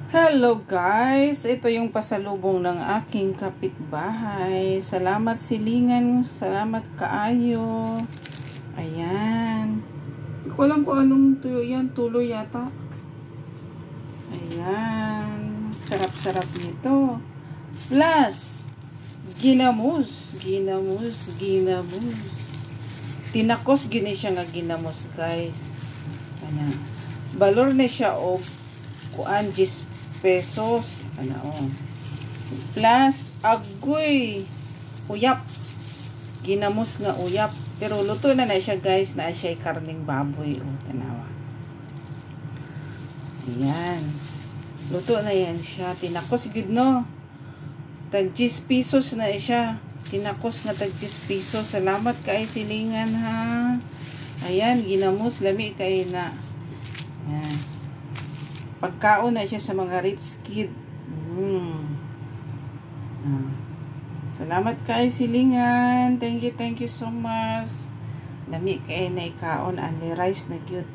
Hello guys, ito yung pasalubong ng aking kapitbahay. Salamat silingan, salamat kaayo. Ayan. Hindi ko alam kung anong tuyo yan, tulo yata. Ayan. Sarap-sarap nito. Plus, ginamos. Tinakos gini siya nga ginamos guys. Ayan. Balor na siya o kuan 10 pesos ano plus agoy uyap ginamos nga uyap pero luto na siya guys na siya karning baboy tanawa ayan luto na yan siya tinakos gud no tag 10 pesos na siya tinakos nga tag 10 pesos salamat kay silingan ha ayan ginamos lami kay na ayan pagkaon na siya sa mga rich kid. Salamat kay silingan. Thank you so much. Lami kay na ikaon ani rice na cute.